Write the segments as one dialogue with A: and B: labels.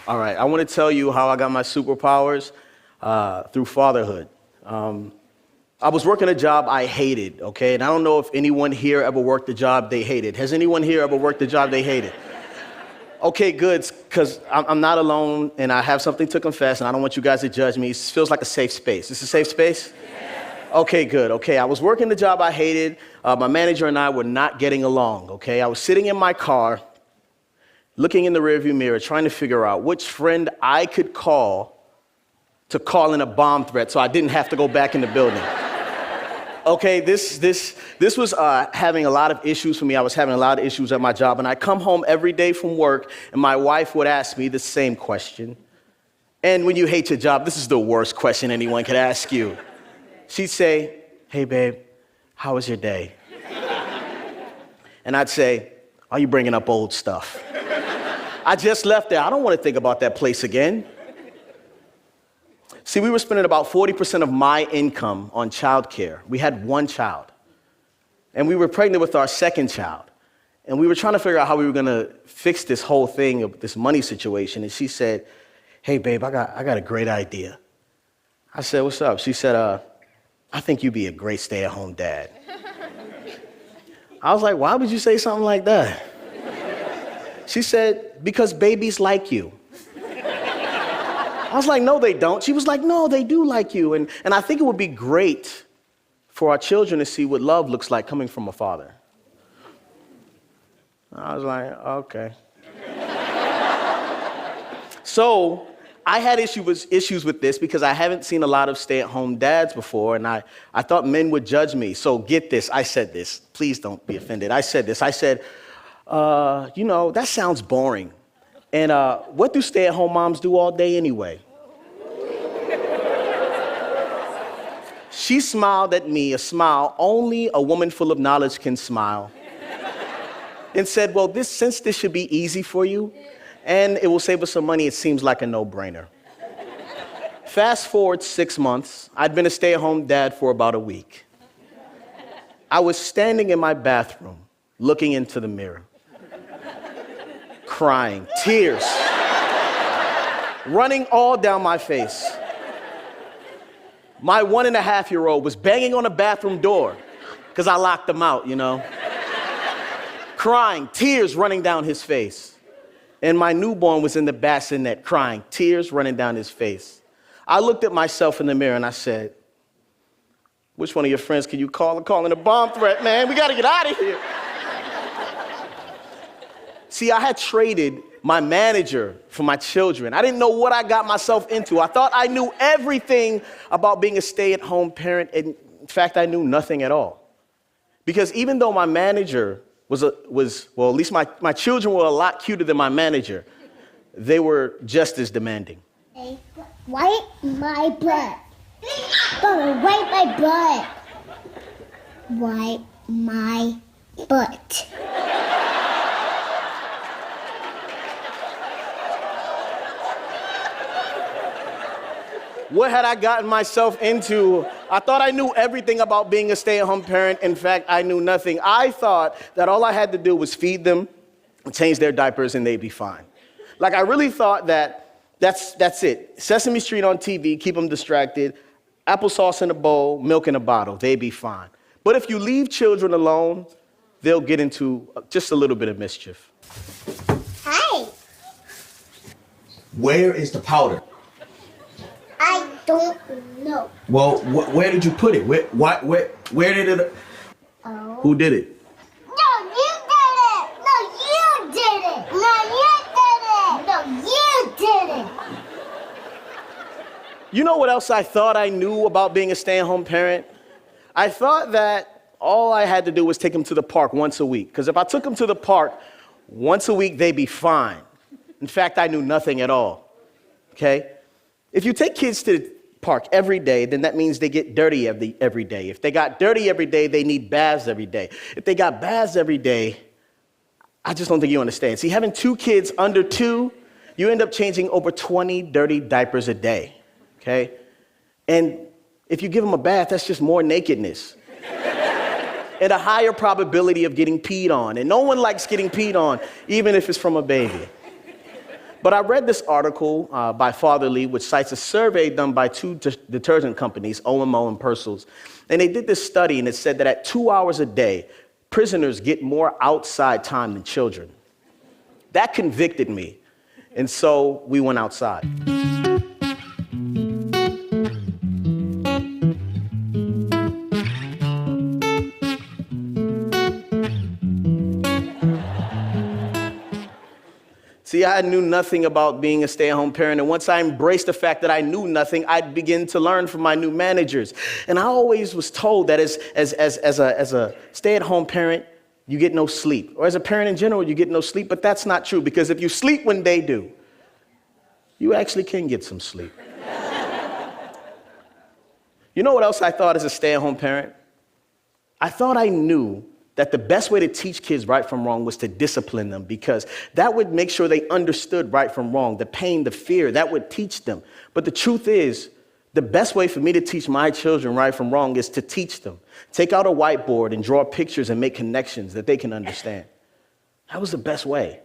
A: All right, I want to tell you how I got my superpowers through fatherhood. I was working a job I hated, okay? And I don't know if anyone here ever worked a job they hated. Has anyone here ever worked a job they hated? Okay, good, because I'm not alone and I have something to confess and I don't want you guys to judge me. It feels like a safe space. Is this a safe space? Okay, good. Okay, I was working the job I hated. My manager and I were not getting along, okay? I was sitting in my car, looking in the rearview mirror, trying to figure out which friend I could call to call in a bomb threat so I didn't have to go back in the building. Okay, this was having a lot of issues for me. I was having a lot of issues at my job, and I come home every day from work, and my wife would ask me the same question. And when you hate your job, this is the worst question anyone could ask you. She'd say, "Hey, babe, how was your day?" And I'd say, "Are you bringing up old stuff? I just left there. I don't want to think about that place again." See, we were spending about 40% of my income on childcare. We had one child. And we were pregnant with our second child. And we were trying to figure out how we were going to fix this whole thing of this money situation. And she said, "Hey, babe, I got a great idea." I said, "What's up?" She said, "I think you'd be a great stay-at-home dad." I was like, "Why would you say something like that?" She said, "Because babies like you." I was like, "No, they don't." She was like, "No, they do like you. And I think it would be great for our children to see what love looks like coming from a father." I was like, "Okay." So I had issues with this because I haven't seen a lot of stay-at-home dads before, and I thought men would judge me. So get this. I said this. Please don't be offended. I said this. I said, that sounds boring. And what do stay-at-home moms do all day anyway? She smiled at me, a smile only a woman full of knowledge can smile, and said, "Well, since this should be easy for you, and it will save us some money, it seems like a no-brainer." Fast forward 6 months, I'd been a stay-at-home dad for about a week. I was standing in my bathroom, looking into the mirror, crying, tears running all down my face. My 1.5-year-old was banging on the bathroom door because I locked him out, crying, tears running down his face. And my newborn was in the bassinet crying, tears running down his face. I looked at myself in the mirror and I said, "Which one of your friends can you call and call in a bomb threat, man? We got to get out of here." See, I had traded my manager for my children. I didn't know what I got myself into. I thought I knew everything about being a stay-at-home parent, and in fact, I knew nothing at all. Because even though my manager well, at least my children were a lot cuter than my manager, they were just as demanding.
B: Hey, wipe my butt. Bubba, wipe my butt. Wipe my butt.
A: What had I gotten myself into? I thought I knew everything about being a stay-at-home parent. In fact, I knew nothing. I thought that all I had to do was feed them, change their diapers, and they'd be fine. Like, I really thought that's it. Sesame Street on TV, keep them distracted. Applesauce in a bowl, milk in a bottle, they'd be fine. But if you leave children alone, they'll get into just a little bit of mischief.
B: Hi.
A: Where is the powder?
B: I don't know.
A: Well, where did you put it? Where did it?
B: Oh.
A: Who did it?
B: No, you did it. No, you did it. No, you did it. No, you did it.
A: You know what else I thought I knew about being a stay-at-home parent? I thought that all I had to do was take them to the park once a week. Because if I took them to the park once a week, they'd be fine. In fact, I knew nothing at all. Okay? If you take kids to the park every day, then that means they get dirty every day. If they got dirty every day, they need baths every day. If they got baths every day, I just don't think you understand. See, having 2 kids under 2, you end up changing over 20 dirty diapers a day, okay? And if you give them a bath, that's just more nakedness. And a higher probability of getting peed on. And no one likes getting peed on, even if it's from a baby. But I read this article by Fatherly, which cites a survey done by two detergent companies, OMO and Persil's. And they did this study, and it said that at 2 hours a day, prisoners get more outside time than children. That convicted me. And so we went outside. See, I knew nothing about being a stay-at-home parent, and once I embraced the fact that I knew nothing, I'd begin to learn from my new managers. And I always was told that as a stay-at-home parent, you get no sleep. Or as a parent in general, you get no sleep, but that's not true, because if you sleep when they do, you actually can get some sleep. You know what else I thought as a stay-at-home parent? I thought I knew that the best way to teach kids right from wrong was to discipline them, because that would make sure they understood right from wrong, the pain, the fear, that would teach them. But the truth is, the best way for me to teach my children right from wrong is to teach them. Take out a whiteboard and draw pictures and make connections that they can understand. That was the best way.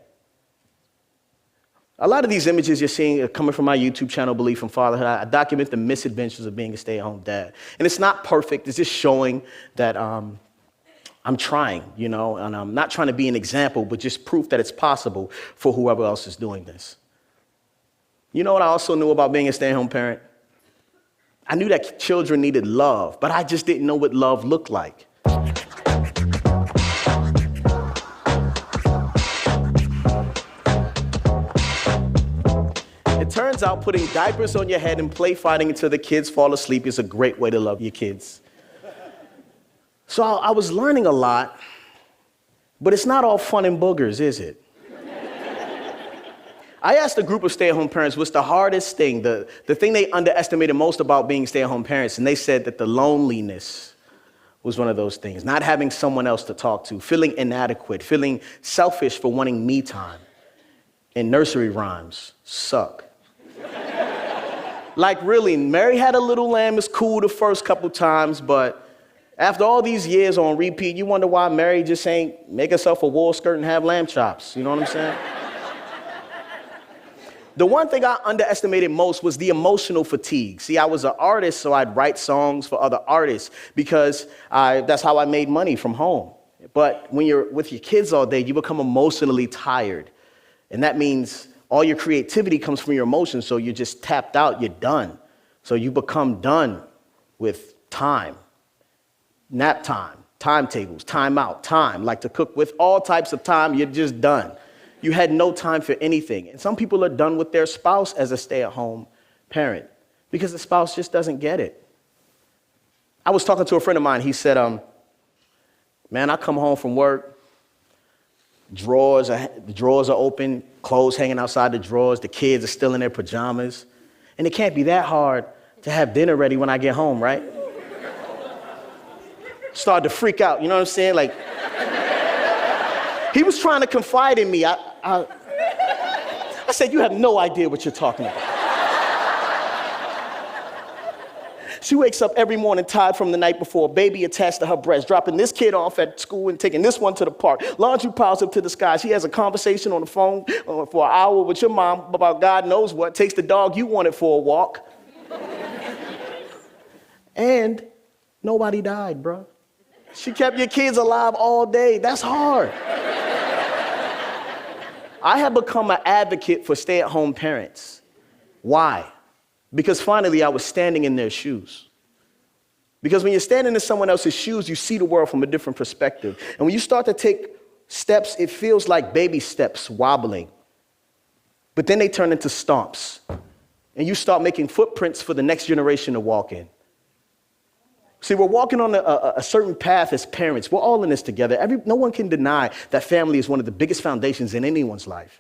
A: A lot of these images you're seeing are coming from my YouTube channel, Belief from Fatherhood. I document the misadventures of being a stay-at-home dad. And it's not perfect. It's just showing that I'm trying, and I'm not trying to be an example, but just proof that it's possible for whoever else is doing this. You know what I also knew about being a stay-at-home parent? I knew that children needed love, but I just didn't know what love looked like. It turns out putting diapers on your head and play fighting until the kids fall asleep is a great way to love your kids. So I was learning a lot, but it's not all fun and boogers, is it? I asked a group of stay-at-home parents what's the hardest thing, the thing they underestimated most about being stay-at-home parents, and they said that the loneliness was one of those things. Not having someone else to talk to, feeling inadequate, feeling selfish for wanting me time. And nursery rhymes suck. Like really, Mary Had a Little Lamb is cool the first couple times, but after all these years on repeat, you wonder why Mary just ain't make herself a wool skirt and have lamb chops. You know what I'm saying? The one thing I underestimated most was the emotional fatigue. See, I was an artist, so I'd write songs for other artists because that's how I made money from home. But when you're with your kids all day, you become emotionally tired. And that means all your creativity comes from your emotions, so you're just tapped out, you're done. So you become done with time. Nap time, timetables, time out, time, like to cook with all types of time, you're just done. You had no time for anything. And some people are done with their spouse as a stay-at-home parent because the spouse just doesn't get it. I was talking to a friend of mine. He said, man, I come home from work, the drawers are open, clothes hanging outside the drawers, the kids are still in their pajamas, and it can't be that hard to have dinner ready when I get home, right? Started to freak out, you know what I'm saying? Like, he was trying to confide in me. I said, you have no idea what you're talking about. She wakes up every morning tired from the night before, baby attached to her breast, dropping this kid off at school and taking this one to the park. Laundry piles up to the sky. She has a conversation on the phone for an hour with your mom about God knows what, takes the dog you wanted for a walk. And nobody died, bro. She kept your kids alive all day. That's hard. I have become an advocate for stay-at-home parents. Why? Because finally I was standing in their shoes. Because when you're standing in someone else's shoes, you see the world from a different perspective. And when you start to take steps, it feels like baby steps wobbling. But then they turn into stomps. And you start making footprints for the next generation to walk in. See, we're walking on a certain path as parents. We're all in this together. No one can deny that family is one of the biggest foundations in anyone's life.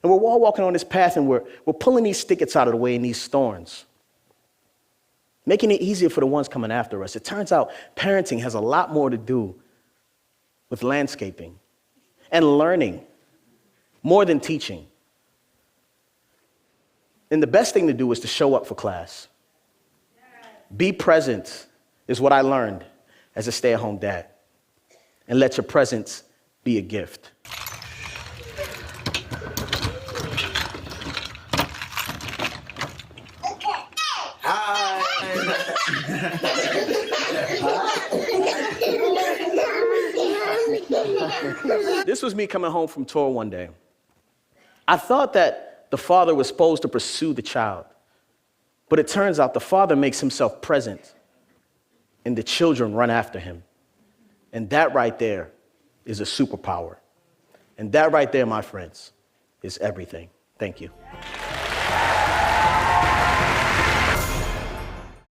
A: And we're all walking on this path, and we're pulling these thickets out of the way and these thorns, making it easier for the ones coming after us. It turns out parenting has a lot more to do with landscaping and learning more than teaching. And the best thing to do is to show up for class. Be present is what I learned as a stay-at-home dad. And let your presence be a gift. This was me coming home from tour one day. I thought that the father was supposed to pursue the child, but it turns out the father makes himself present and the children run after him. And that right there is a superpower. And that right there, my friends, is everything. Thank you.